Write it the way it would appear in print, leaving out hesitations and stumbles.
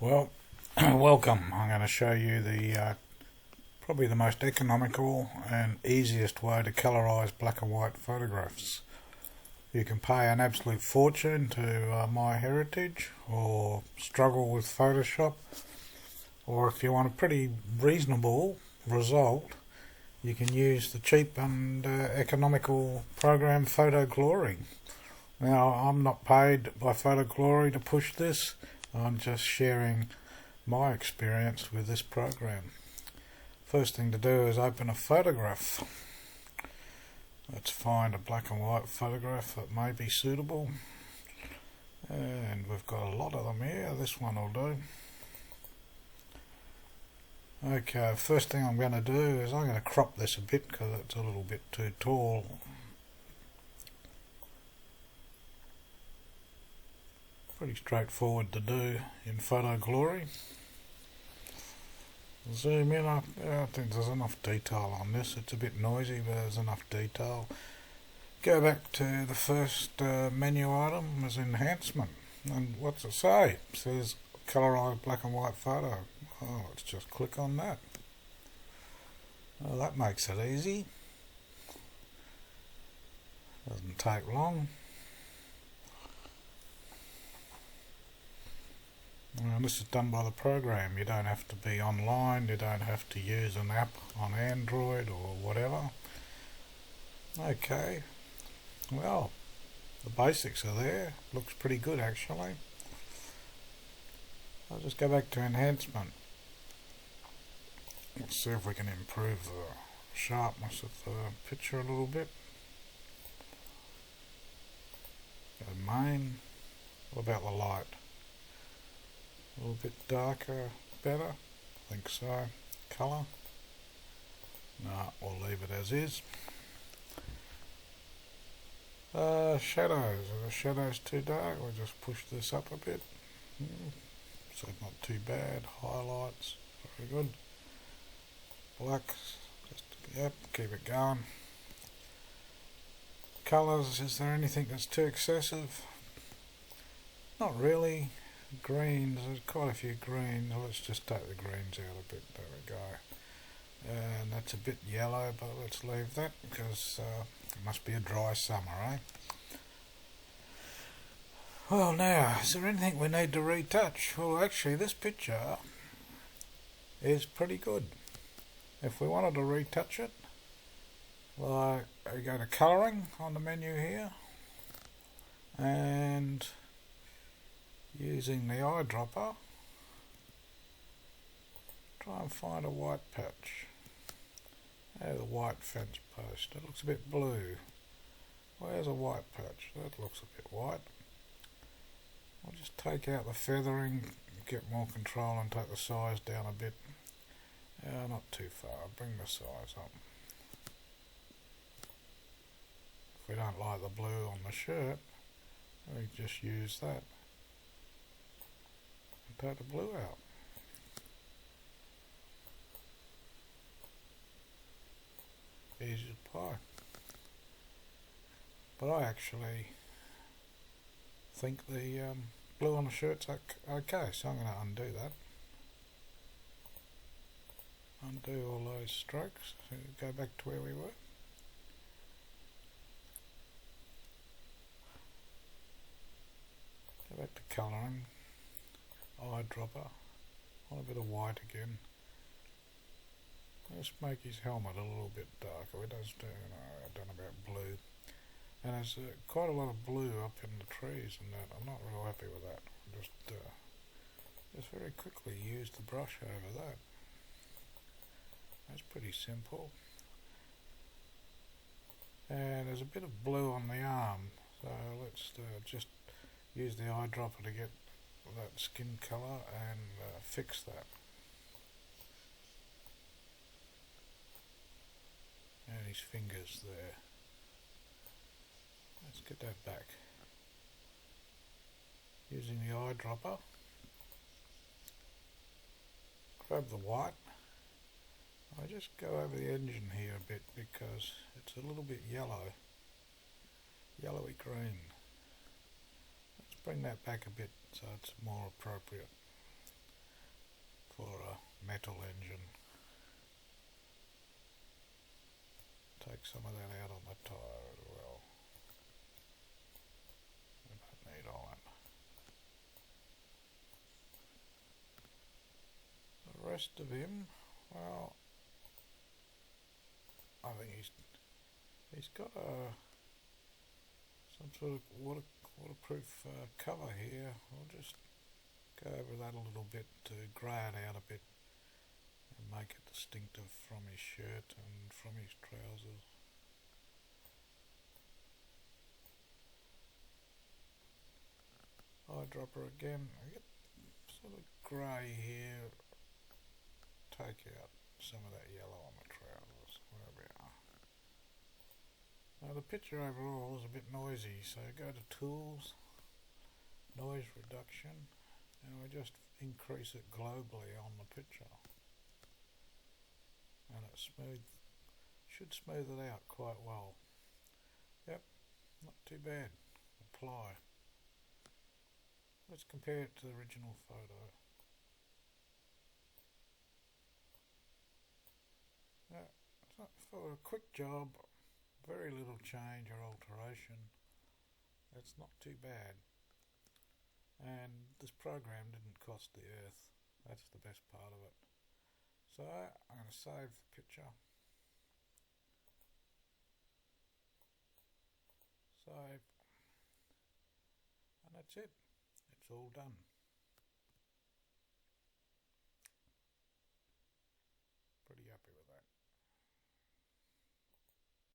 Well, welcome. I'm going to show you the probably the most economical and easiest way to colorize black and white photographs. You can pay an absolute fortune to MyHeritage or struggle with Photoshop, or if you want a pretty reasonable result, you can use the cheap and economical program PhotoGlory. Now, I'm not paid by PhotoGlory to push this. I'm just sharing my experience with this program. First thing to do is open a photograph. Let's find a black and white photograph that may be suitable. And we've got a lot of them here. This one will do. Okay, first thing I'm going to do is I'm going to crop this a bit because it's a little bit too tall. Pretty straightforward to do in PhotoGlory. Zoom in. I think there's enough detail on this. It's a bit noisy, but there's enough detail. Go back to the first menu item as enhancement. And what's it say? It says Colorise black and white photo. Oh, let's just click on that. Well, that makes it easy. Doesn't take long. And this is done by the program. You don't have to be online, you don't have to use an app on Android or whatever. Okay, well, the basics are there. Looks pretty good actually. I'll just go back to enhancement. Let's see if we can improve the sharpness of the picture a little bit. Go to main. What about the light? A little bit darker, better? I think so. Colour? No, we'll leave it as is. Shadows. Are the shadows too dark? We'll just push this up a bit. So not too bad. Highlights, very good. Blacks, just, yep, keep it going. Colours, is there anything that's too excessive? Not really. Greens, there's quite a few greens. Let's just take the greens out a bit. There we go. And that's a bit yellow, but let's leave that because it must be a dry summer, eh? Well, now, is there anything we need to retouch? Well, actually, this picture is pretty good. If we wanted to retouch it, well, I go to colouring on the menu here, and using the eyedropper, try and find a white patch. There's a white fence post. It looks a bit blue. Where's a white patch? That looks a bit white. I'll just take out the feathering, get more control and take the size down a bit. Not too far. Bring the size up. If we don't like the blue on the shirt, we just use that. Take the blue out. Easy as pie. But I actually think the blue on the shirt's okay, so I'm going to undo that. Undo all those strokes, so go back to where we were. Go back to colouring. Eyedropper, on a bit of white again. Let's make his helmet a little bit darker. We don't know about blue, and there's quite a lot of blue up in the trees and that. I'm not real happy with that. Just very quickly use the brush over that. That's pretty simple. And there's a bit of blue on the arm, so let's just use the eyedropper to get that skin colour and fix that. And his fingers there. Let's get that back. Using the eyedropper, grab the white. I just go over the engine here a bit because it's a little bit yellow, yellowy green. Let's bring that back a bit so it's more appropriate. for a metal engine. Take some of that out on the tyre as well. We don't need iron. The rest of him, well, I think he's got some sort of waterproof cover here. I'll just go over that a little bit to grey it out a bit and make it distinctive from his shirt and from his trousers. Eyedropper again. I get sort of grey here. Take out some of that yellow on the trousers. There we are. Now the picture overall is a bit noisy, so go to Tools, Noise Reduction, and we just increase it globally on the picture. And it should smooth it out quite well. Yep, not too bad. Apply. Let's compare it to the original photo. Yeah, so for a quick job, very little change or alteration, it's not too bad. And this program didn't cost the earth. That's the best part of it. So I'm going to save the picture. Save. And that's it. It's all done.